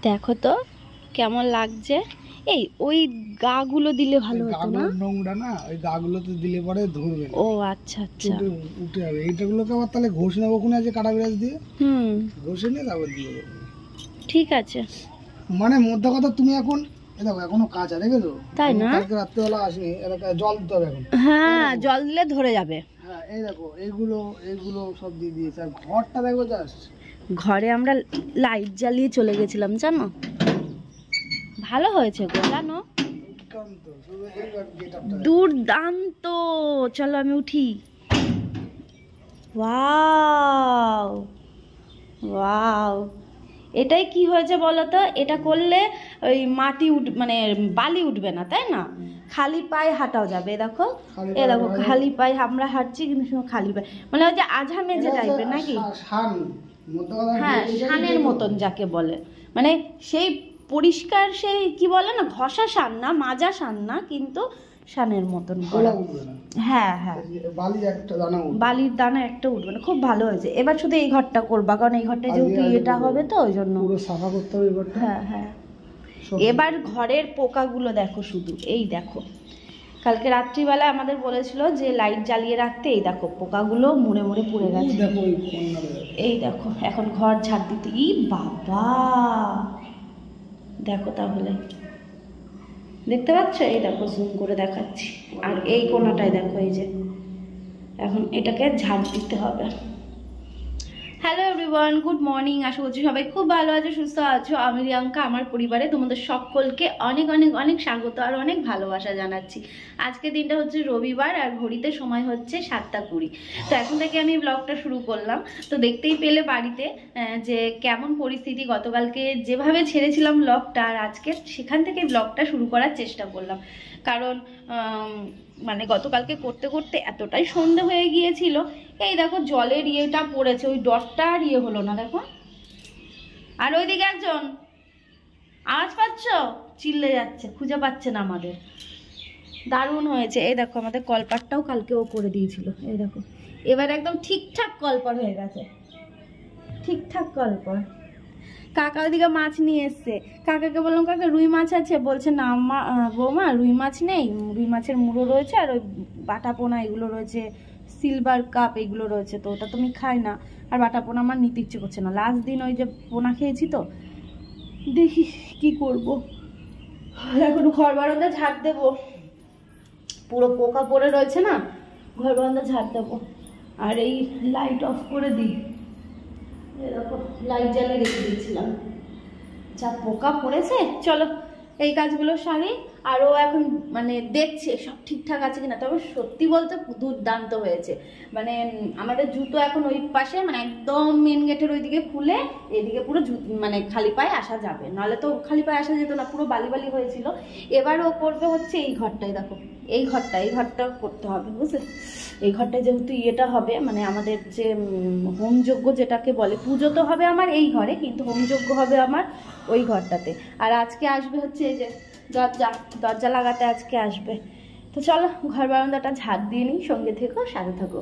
দেখো তো কেমন লাগছে। এই ওই গাগুলো দিলে ভালো হতো না? নোংরা না, ওই গাগুলোতে দিলে পরে ধরবে না। ও আচ্ছা আচ্ছা, উঠে যাবে। এইটাগুলোকে আবার তাহলে ঘষে নেবো, ওখানে আছে কাটা বিরাজ দিয়ে ঘষে নিয়ে তারপর দিয়ে দেবো। ঠিক আছে। মানে মধ্যে কথা, তুমি এখন দেখো এখনো কাঁচা দেখেছো, তাই না? কালকে রাত্রেবেলা আসেনি, জল দিতে হবে এখন। হ্যাঁ, জল দিলে ধরে যাবে। হ্যাঁ, এই দেখো এইগুলো সব দিয়ে দিয়েছে। আর ঘরটা দেখো জাস্ট, ঘরে আমরা লাইট জ্বালিয়ে চলে গেছিলাম জানো, ভালো হয়েছে গো জানো, দুর্দান্ত। চলো আমি উঠি। ওয়াও ওয়াও, এটাই কি হয়েছে বলো তো, এটা করলে ওই মাটি মানে বালি উঠবে না, তাই না? খালি পায়ে হাঁটাও যাবে। দেখো এ দেখো খালি পায়ে আমরা হাঁটছি, কিন্তু খালি পায়ে, মানে ওই যে আঝা মেঝে টাইপের নাকি। হ্যাঁ, শানের মতন যাকে বলে, মানে সেই পরিষ্কার, সেই কি বলে না, ঘষা শান না, মাজা শান না, কিন্তু শানের মতন। হ্যাঁ হ্যাঁ, বালির দানা একটা উঠবে না। খুব ভালো হয়েছে। এবার শুধু এই ঘরটা করবা, কারণ এই ঘরটা যেহেতু এটা হবে তো ওই জন্য সাফা করতে হবে। হ্যাঁ হ্যাঁ। এবার ঘরের পোকাগুলো দেখো শুধু, এই দেখো কালকে রাত্রিবেলা আমাদের বলেছিল যে লাইট জ্বালিয়ে রাখতে, এই দেখো পোকাগুলো মুড়ে মুড়ে পুড়ে গেছে। এই দেখো এখন ঘর ঝাড় দিতে, ই বাবা দেখো, তাহলে দেখতে পাচ্ছ? এই দেখো জুম করে দেখাচ্ছি। আর এই কোণাটায় দেখো, এই যে এখন এটাকে ঝাড় দিতে হবে। Hello everyone, good morning. আশা করছি সবাই খুব ভালো আছো, সুস্থ আছো। আমি রিয়াঙ্কা, আমার পরিবারে তোমাদের সকলকে অনেক অনেক অনেক স্বাগত আর অনেক ভালোবাসা জানাচ্ছি। আজকে দিনটা হচ্ছে রবিবার, আর ঘড়িতে সময় হচ্ছে 7:20। তো এখন থেকে আমি ব্লগটা শুরু করলাম। তো দেখতেই পেলে বাড়িতে যে কেমন পরিস্থিতি। গতকালকে যেভাবে ছেড়েছিলাম ব্লগটা, আর আজকে সেখান থেকে ব্লগটা শুরু করার চেষ্টা করলাম, কারণ মানে গতকালকে করতে করতে এতটাই সন্ধে হয়ে গিয়েছিল। এই দেখো জলের ইয়েটা পড়েছে, ওই ডটটা আর ইয়ে হলো না, দেখো। আর ওইদিকে একজন আওয়াজ পাচ্ছ, চিল্লে যাচ্ছে, খুঁজে পাচ্ছে না আমাদের। দারুণ হয়েছে। এই দেখো আমাদের কলপারটাও কালকে ও করে দিয়েছিল। এই দেখো এবার একদম ঠিকঠাক কলপার হয়ে গেছে, ঠিকঠাক কলপার। কাকা ওইদিকে মাছ নিয়ে এসছে। কাকাকে বললাম কাকা রুই মাছ আছে, বলছে না বৌমা রুই মাছ নেই, রুই মাছের মুড়ো রয়েছে আর ওই বাটা পোনা এগুলো রয়েছে, সিলভার কাপ এগুলো রয়েছে, তো ওটা তুমি খাই না, আর বাটা পোনা আমার নিতে ইচ্ছে করছে না। লাস্ট দিন ওই যে পোনা খেয়েছি, তো দেখি কি করব। এখন ঘর বারান্দা ঝাড় দেবো, পুরো পোকা পড়ে রয়েছে না, ঘর বারান্দা ঝাড় দেবো। আর এই লাইট অফ করে দিই, এরকম লাইট জ্বালিয়ে রেখে দিয়েছিলাম, যা পোকা পড়েছে। চলো এই কাজগুলো সারি। আরও এখন মানে দেখছে সব ঠিকঠাক আছে কিনা। তবে সত্যি বলতে দুর্দান্ত হয়েছে। মানে আমাদের জুতো এখন ওই পাশে, মানে একদম মেন গেটের ওইদিকে খুলে এইদিকে পুরো মানে খালি পায়ে আসা যাবে, নাহলে তো খালি পায়ে আসা যেত না, পুরো বালি বালি হয়েছিল। এবার ও করবে হচ্ছে এই ঘরটাই, দেখো এই ঘরটা করতে হবে, বুঝলে? এই ঘরটায় যেহেতু ইয়েটা হবে, মানে আমাদের যে হোমযজ্ঞ যেটাকে বলে, পুজো তো হবে আমার এই ঘরে, কিন্তু হোমযজ্ঞ হবে আমার ওই ঘরটাতে। আর আজকে আসবে হচ্ছে এই যে দরজা লাগাতে আজকে আসবে। তো চলো ঘর বারান্দাটা ঝাড় দিয়ে নিই, সঙ্গে থেকো, সাথে থাকো।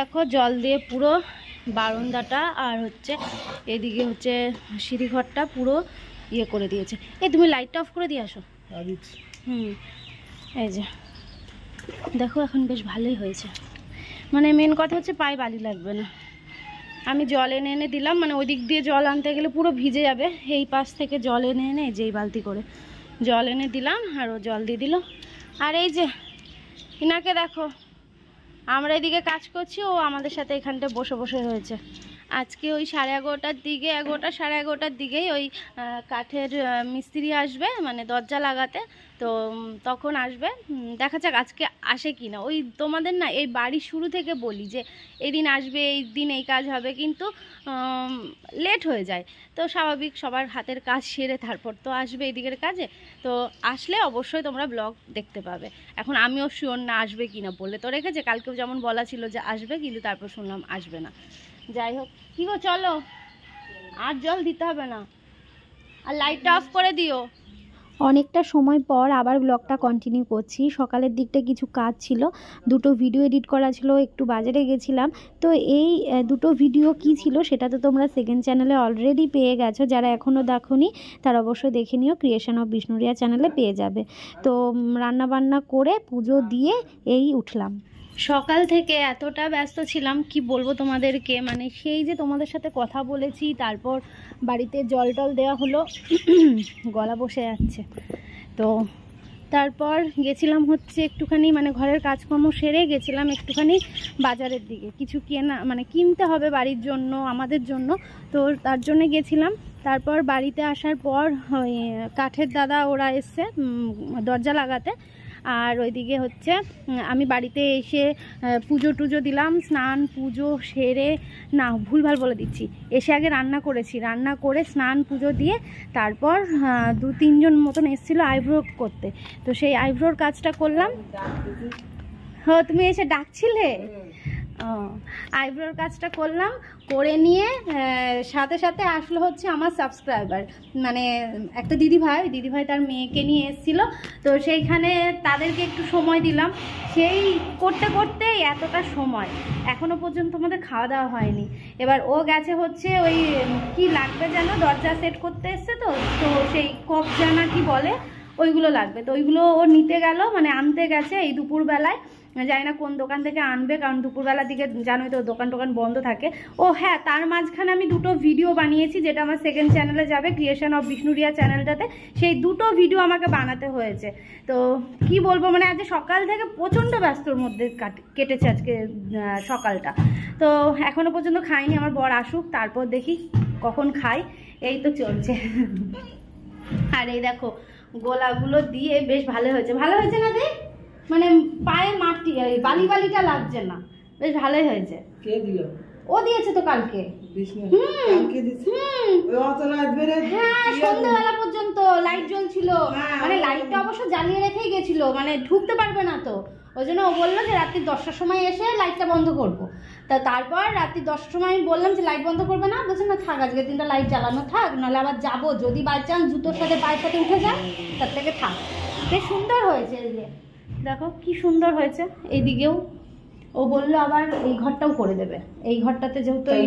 দেখো জল দিয়ে পুরো বারান্দাটা আর হচ্ছে এদিকে হচ্ছে সিঁড়িঘরটা পুরো ইয়ে করে দিয়েছে। এই তুমি লাইটটা অফ করে দিয়ে আসো। এই যে দেখো এখন বেশ ভালোই হয়েছে। মানে মেন কথা হচ্ছে পায়ে বালি লাগবে না। আমি জল এনে এনে দিলাম, মানে ওই দিক দিয়ে জল আনতে গেলে পুরো ভিজে যাবে, এই পাশ থেকে জল এনে এনে যেই বালতি করে জল এনে দিলাম, আর ও জল দিয়ে দিল। আর এই যে ইনাকে দেখো, আমরা এদিকে কাজ করছি, ও আমাদের সাথে এখানটা বসে বসে রয়েছে। আজকে ওই 11:30টার দিকে 11টা 11:30টার দিকেই ওই কাঠের মিস্ত্রি আসবে, মানে দরজা লাগাতে। তো তখন আসবে, দেখা যাক আজকে আসে কি না। ওই তোমাদের না এই বাড়ির শুরু থেকে বলি যে এই দিন আসবে, এই দিন এই কাজ হবে, কিন্তু লেট হয়ে যায়। তো স্বাভাবিক, সবার হাতের কাজ সেরে তারপর তো আসবে এই দিকের কাজে। তো আসলে অবশ্যই তোমরা ব্লগ দেখতে পাবে। এখন আমিও শিওর না আসবে কি না, বলে তো রেখেছে, কালকেও যেমন বলা ছিল যে আসবে, কিন্তু তারপর শুনলাম আসবে না। যাই হোক, কি গো চলো, আর জল দিতে হবে না, আর লাইটটা অফ করে দিও। অনেকটা সময় পর আবার ব্লগটা কন্টিনিউ করছি। সকালের দিকটা কিছু কাজ ছিল, দুটো ভিডিও এডিট করা ছিল, একটু বাজারে গেছিলাম। তো এই দুটো ভিডিও কি ছিল সেটা তো তোমরা সেকেন্ড চ্যানেলে অলরেডি পেয়ে গেছো, যারা এখনও দেখোনি তারা অবশ্যই দেখে নিও, ক্রিয়েশন অফ বিষ্ণুরিয়া চ্যানেলে পেয়ে যাবে। তো রান্নাবান্না করে পুজো দিয়ে এই উঠলাম। সকাল থেকে এতটা ব্যস্ত ছিলাম কি বলবো তোমাদেরকে, মানে সেই যে তোমাদের সাথে কথা বলেছি, তারপর বাড়িতে জল টল দেওয়া হলো, গলা বসে যাচ্ছে। তো তারপর গেছিলাম হচ্ছে একটুখানি, মানে ঘরের কাজকর্ম সেরে গেছিলাম একটুখানি বাজারের দিকে, কিছু কেনা মানে কিনতে হবে বাড়ির জন্য, আমাদের জন্য। তো তার জন্য গেছিলাম। তারপর বাড়িতে আসার পর ওই কাঠের দাদা ওরা এসছে দরজা লাগাতে। আর ওইদিকে হচ্ছে আমি বাড়িতে এসে পুজো টুজো দিলাম, স্নান পুজো সেরে, না ভুলভাল বলে দিচ্ছি, এসে আগে রান্না করেছি, রান্না করে স্নান পুজো দিয়ে তারপর 2-3 জন মতন এসেছিলো আইব্রো করতে। তো সেই আইব্রোর কাজটা করলাম। হ্যাঁ, তুমি এসে ডাকছিলে? আইব্রোর কাজটা করলাম, করে নিয়ে সাথে সাথে আসলো হচ্ছে আমার সাবস্ক্রাইবার, মানে একটা দিদিভাই তার মেয়েকে নিয়ে এসেছিলো। তো সেইখানে তাদেরকে একটু সময় দিলাম, সেই করতে করতে এতটা সময়, এখনও পর্যন্ত আমাদের খাওয়া দাওয়া হয়নি। এবার ও গেছে হচ্ছে ওই কি লাগবে যেন, দরজা সেট করতে এসছে, তো সেই কবজানা কি বলে ওইগুলো লাগবে, তো ওইগুলো ও নিতে গেল, মানে আনতে গেছে এই দুপুরবেলায়। জানি না কোন দোকান থেকে আনবে, কারণ দুপুরবেলার দিকে জানোই তো দোকান টোকান বন্ধ থাকে। ও হ্যাঁ, তার মাঝখানে আমি দুটো ভিডিও বানিয়েছি, যেটা আমার সেকেন্ড চ্যানেলে যাবে, ক্রিয়েশন অফ বিষ্ণুরিয়া চ্যানেলটাতে। সেই দুটো ভিডিও আমাকে বানাতে হয়েছে। তো কি বলবো, মানে আজকে সকাল থেকে প্রচণ্ড ব্যস্তর মধ্যে কেটেছে আজকে সকালটা। তো এখনও পর্যন্ত খাইনি, আমার বর আসুক তারপর দেখি কখন খাই। এই তো চলছে। আর এই দেখো গোলাগুলো দিয়ে বেশ ভালো হয়েছে, ভালো হয়েছে না দেখ, মানে পায়ে মাটি বালিটা লাগছে না, বেশ ভালোই হয়েছে। কে দিল? ও দিয়েছে তো কালকে। হ্যাঁ, সন্ধ্যাবেলা পর্যন্ত লাইট জ্বলছিল, মানে লাইটটা অবশ্য জ্বালিয়ে রেখেই গেছিল, মানে ঢুকতে পারবে না তো, ওই জন্য ও বললো যে রাত্রি 10টার সময় এসে লাইটটা বন্ধ করবো। তারপর রাত্রি 10টার সময় আমি বললাম যে লাইট বন্ধ করবে না, বলছে না থাক, আজকের দিনটা লাইট জ্বালানো থাক, নাহলে আবার যাবো, যদি বাই চান্স জুতোর সাথে পায়ের সাথে উঠে যায়, তার থেকে থাক। বেশ সুন্দর হয়েছে, এই যে দেখো কি সুন্দর হয়েছে। এইদিকেও ও বললো আবার এই ঘরটাও করে দেবে, এই ঘরটাতে যেহেতু এই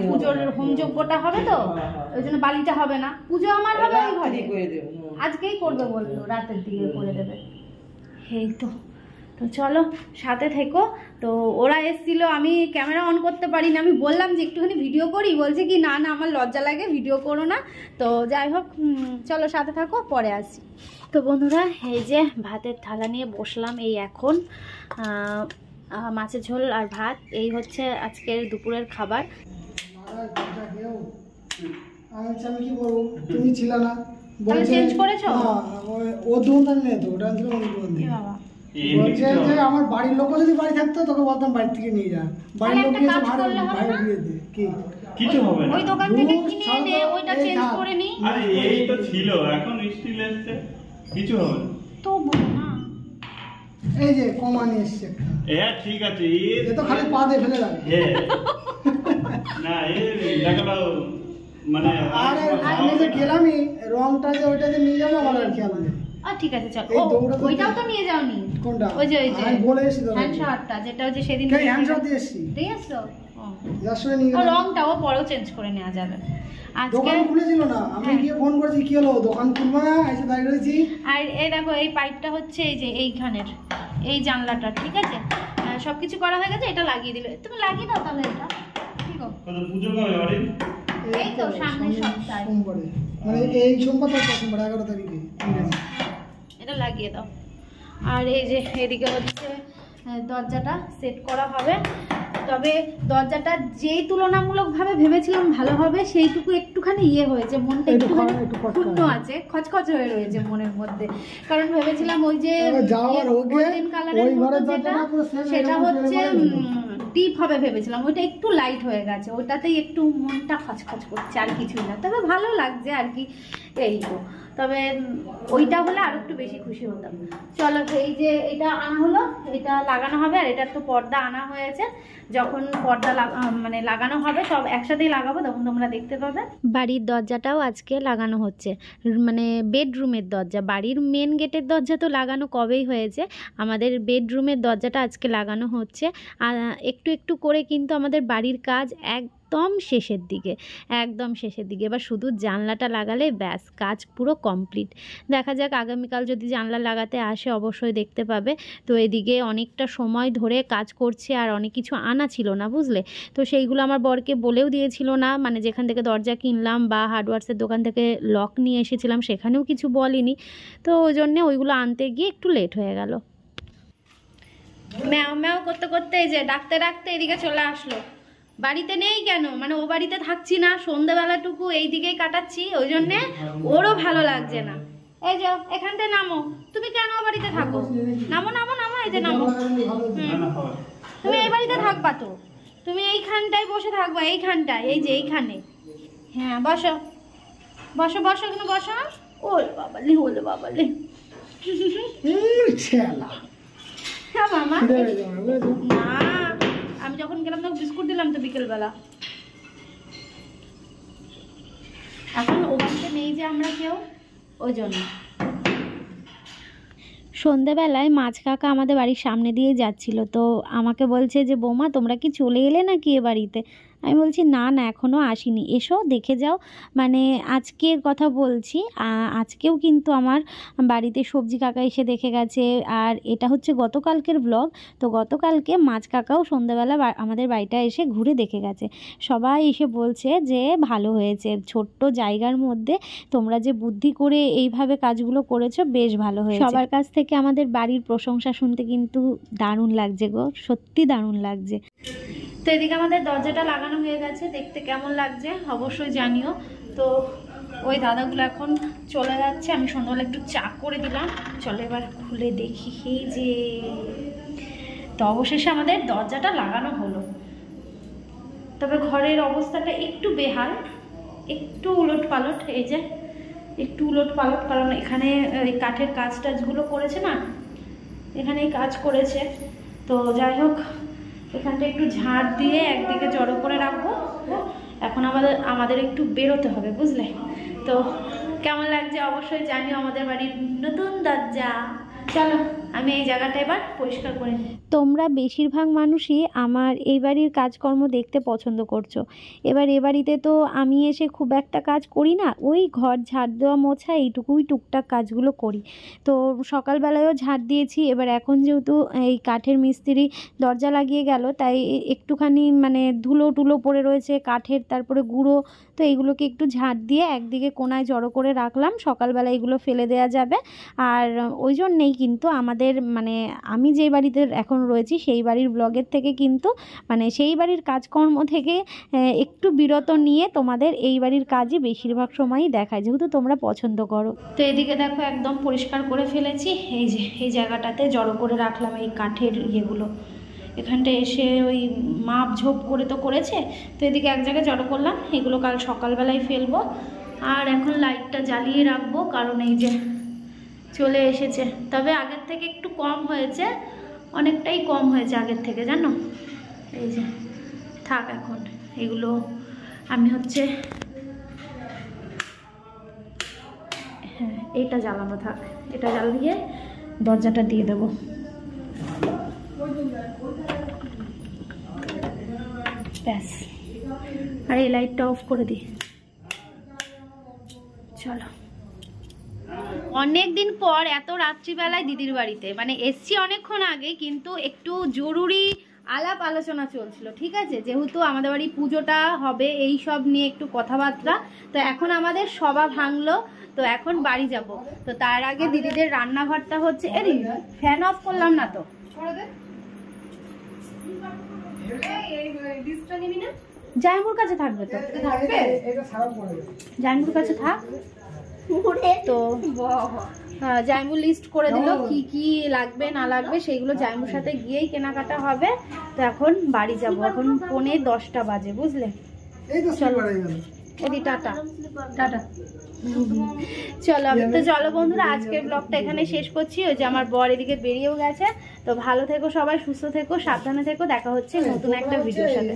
পুজোর হোমযজ্ঞটা হবে, তো ওই জন্য বালিটা হবে না, পুজো আমার হবে এই ঘরে, আজকেই করবে বললো, রাতের দিকে করে দেবে। এই তো চলো সাথে থেকো। তো ওরা এসেছিল, আমি ক্যামেরা অন করতে পারি না, আমি বললাম যে একটুখানি ভিডিও করি, বলছে কি না না আমার লজ্জা লাগে, ভিডিও করো না। তো যাই হোক, চলো সাথে থাকো, পরে আসি। তো বন্ধুরা, এই যে ভাতের থালা নিয়ে বসলাম, এই এখন মাছের ঝোল আর ভাত, এই হচ্ছে আজকের দুপুরের খাবার। আমি কি বলবো, তুমি ছিল না, চেঞ্জ করেছো? ও দোকান নেই তো, ওটা ছিল অন্য দোকান থেকে। বলছে যে আমার বাড়ির লোক যদি বাড়ি থাকতো তোকে বলতাম বাড়ি থেকে নিয়ে যা, বাড়ির লোক এসে ভাড়া দিয়ে দে, কি কিছু হবে না, ওই দোকান থেকে কিনে এনে ওইটা চেঞ্জ করে নি। আরে এই তো ছিল, এখন স্টিল এসেছে, কিছু হবে না তো বলো না। এই যে কমানি এসছে, ঠিক আছে, এ তো খালি পা দিয়ে ফেলে লাগে না, এই দেখাটা মানে আরে আমি যে গেলামই রংটা যে ওইটা যে নিয়ে যাবো আমার আর খেয়াল নেই। ঠিক আছে চল, ওইটাও তো নিয়ে যাওনি। কোনটা? ওই যে আমি বলে এসেছি তো, হ্যান্ড শার্টটা, যেটা ওই যে সেদিন হ্যান্ড শার্ট দিয়ে এসেছি, দিয়ে আসছো। যাসনে নিয়ে গেলাম, রংটাও পরেও চেঞ্জ করে নেওয়া যাবে। আজকে দোকান খুলেছিল না, আমি গিয়ে ফোন করেছি, কি হলো দোকান খুলবো না, এসে দাঁড়িয়ে রয়েছি। আর এই দেখো এই পাইপটা হচ্ছে এই যে এইখানের এই জানলাটা, ঠিক আছে, সবকিছু করা হয়ে গেছে, এটা লাগিয়ে দিলে, তুমি লাগিয়ে দাও তাহলে এটা। ঠিক আছে, কত পুজো কবে বাড়ি? এই তো সামনের সপ্তাহে, সোমবারে, মানে এই সোমবার তো সোমবার 11 তারিখে এটা লাগিয়ে দাও। আর এই যে এদিকে হচ্ছে দরজাটা সেট করা হবে। তবে দরজাটা যেই তুলনামূলকভাবে ভেবেছিলাম ভালো হবে সেইটুকু একটুখানি হয়েছে, মনটা একটুখানি শূন্য আছে, খচখচ হয়ে রয়েছে মনের মধ্যে। কারণ ভেবেছিলাম ওই যে গোল্ডেন কালারের মধ্যে যেটা, সেটা হচ্ছে ডিপ হবে ভেবেছিলাম, ওইটা একটু লাইট হয়ে গেছে, ওইটাতেই একটু মনটা খচখচ করছে, আর কিছুই না। তবে ভালো লাগছে আর কি, এই তো। তবে ওইটা হলে আর একটু বেশি খুশি হতাম। চলো, এই যে এটা আনা হলো, এটা লাগানো হবে। আর এটার তো পর্দা আনা হয়েছে, যখন পর্দা মানে লাগানো হবে সব একসাথেই লাগাবো, তখন তোমরা দেখতে পাবে। বাড়ির দরজাটাও আজকে লাগানো হচ্ছে, মানে বেডরুমের দরজা। বাড়ির মেন গেটের দরজা তো লাগানো কবেই হয়েছে, আমাদের বেডরুমের দরজাটা আজকে লাগানো হচ্ছে। আর একটু একটু করে কিন্তু আমাদের বাড়ির কাজ একদম শেষের দিকে, একদম শেষের দিকে। এবার শুধু জানলাটা লাগালে ব্যাস কাজ পুরো কমপ্লিট। দেখা যাক আগামীকাল যদি জানলা লাগাতে আসে অবশ্যই দেখতে পাবে। তো এদিকে অনেকটা সময় ধরে কাজ করছে, আর অনেক কিছু আনা ছিল না, বুঝলে। তো সেইগুলো আমার বরকে বলেও দিয়েছিল না, মানে যেখান থেকে দরজা কিনলাম বা হার্ডওয়্যার্সের দোকান থেকে লক নিয়ে এসেছিলাম সেখানেও কিছু বলেনি। তো ওই জন্যে ওইগুলো আনতে গিয়ে একটু লেট হয়ে গেল। ম্যাও ম্যাও করতে করতে এই যে ডাকতে ডাকতে এদিকে চলে আসলো। বাড়িতে নেই কেন, মানে ও বাড়িতে থাকছি না, সন্ধ্যেবেলাটুকু এই দিকেই কাটাচ্ছি, ওই জন্যে ওরও ভালো লাগছে না। এই যে এখানটায় নামো, তুমি কেন ও বাড়িতে থাকো? নামো নামো নামো, এই যে নামো। তুমি এই বাড়িতে থাকবা তো, তুমি এইখানটায় বসে থাকবা, এইখানটায়, এই যে এইখানে। হ্যাঁ বসো বসো বসো, এখানে বসো। ওলে বাবালে, ওলে বাবালে। হ্যাঁ মামা, না আমি যখন গেলাম তো বিস্কুট দিলাম তো বিকেলবেলা। এখন ও বাড়িতে নেই যে আমরা কেউ, ওই জন্য। সন্ধেবেলায় মাছ কাকা আমাদের বাড়ির সামনে দিয়ে যাচ্ছিল, তো আমাকে বলছে যে বৌমা তোমরা কি চলে এলে নাকি এ বাড়িতে? আমি বলছি না না, এখনও আসিনি, এসো দেখে যাও। মানে আজকের কথা বলছি, আজকেও কিন্তু আমার বাড়িতে সবজি কাকা এসে দেখে গেছে। আর এটা হচ্ছে গতকালকের ব্লগ। তো গতকালকে মাছ কাকাও সন্ধ্যাবেলা আমাদের বাড়িটা এসে ঘুরে দেখে গেছে। সবাই এসে বলছে যে ভালো হয়েছে, ছোট্ট জায়গার মধ্যে তোমরা যে বুদ্ধি করে এইভাবে কাজগুলো করেছো, বেশ ভালো হয়েছে। সবার কাছ থেকে আমাদের বাড়ির প্রশংসা শুনতে কিন্তু দারুণ লাগছে গো, সত্যি দারুণ লাগছে। তো এদিকে আমাদের দরজাটা লাগানো হয়ে গেছে, দেখতে কেমন লাগছে অবশ্যই জানিও। তো ওই দাদাগুলো এখন চলে যাচ্ছে, আমি সন্ধ্যাবেলা একটু চা করে দিলাম। চলো এবার খুলে দেখি। এই যে তো অবশেষে আমাদের দরজাটা লাগানো হলো। তবে ঘরের অবস্থাটা একটু বেহাল, একটু উলট পালট, এই যে একটু উলট পালট, কারণ এখানে এই কাঠের কাজ টাজগুলো করেছে না, এখানেই কাজ করেছে। তো যাই হোক, এখানটা একটু ঝাড় দিয়ে একদিকে জড়ো করে রাখবো। এখন আমাদের একটু বেরোতে হবে, বুঝলে। তো কেমন লাগছে অবশ্যই জানিও আমাদের বাড়ির নতুন দরজা। চলো আমি এই জায়গাটা এবার পরিষ্কার করে নিই। তোমরা বেশিরভাগ মানুষই আমার এই বাড়ির কাজকর্ম দেখতে পছন্দ করছো। এবার এ বাড়িতে তো আমি এসে খুব একটা কাজ করি না, ওই ঘর ঝাড় দেওয়া মোছা এইটুকুই টুকটাক কাজগুলো করি। তো সকালবেলায়ও ঝাড় দিয়েছি। এবার এখন যেহেতু এই কাঠের মিস্ত্রি দরজা লাগিয়ে গেল, তাই একটুখানি মানে ধুলো টুলো পড়ে রয়েছে কাঠের, তারপরে গুঁড়ো, তো এইগুলোকে একটু ঝাড় দিয়ে একদিকে কোনায় জড়ো করে রাখলাম। সকালবেলা এগুলো ফেলে দেওয়া যাবে। আর ওই জন্যেই কিন্তু আমাদের মানে আমি যে বাড়িতে এখন রয়েছি সেই বাড়ির ব্লগের থেকে কিন্তু মানে সেই বাড়ির কাজকর্ম থেকে একটু বিরত নিয়ে তোমাদের এই বাড়ির কাজই বেশিরভাগ সময়ই দেখায়, যেহেতু তোমরা পছন্দ করো। তো এদিকে দেখো একদম পরিষ্কার করে ফেলেছি। এই যে এই জায়গাটাতে জড়ো করে রাখলাম এই কাঠের ইয়েগুলো, এখানটা এসে ওই মাপ ঝোপ করে তো করেছে, তো এদিকে এক জায়গায় জড়ো করলাম। এগুলো কাল সকালবেলায় ফেলবো। আর এখন লাইটটা জ্বালিয়ে রাখবো, কারণ এই যে চলে এসেছে। তবে আগের থেকে একটু কম হয়েছে, অনেকটাই কম হয়েছে আগের থেকে, জানো। এই যে থাক, এখন এগুলো আমি হচ্ছে হ্যাঁ এইটা জ্বালানো থাক, এটা জ্বালিয়ে দরজাটা দিয়ে দেবো। ব্যাস, আর এই লাইটটা অফ করে দিই। চলো, অনেক দিন পর এত রাত্রিবেলায় দিদির বাড়িতে, মানে এসছি অনেকক্ষণ আগে, কিন্তু একটু জরুরি আলাপ আলোচনা চলছিল, ঠিক আছে। যেহেতু আমাদের বাড়ি পুজোটা হবে, এই সব নিয়ে একটু কথাবার্তা। তো এখন আমাদের সভা ভাঙলো, তো এখন বাড়ি যাব। তো তার আগে দিদিদের রান্নাঘরটা হচ্ছে, ফ্যান অফ করলাম না তো, জাইমুর কাছে থাকবে তো, জাইমুর কাছে থাক। তো জাইমু লিস্ট করে দিল কি কি লাগবে না লাগবে, সেইগুলো জাইমুর সাথে গিয়েই কেনাকাটা হবে। তো এখন বাড়ি যাব, এখন 9:45 বাজে, বুঝলে? চলো এদি টাটা টাটা। চলো তো চলো বন্ধুরা, আজকের ব্লগটা এখানে শেষ করছি। ওই যে আমার বর এদিকে বেরিয়েও গেছে। তো ভালো থেকো সবাই, সুস্থ থেকো, সাবধানে থেকো, দেখা হচ্ছে নতুন একটা ভিডিওর সাথে।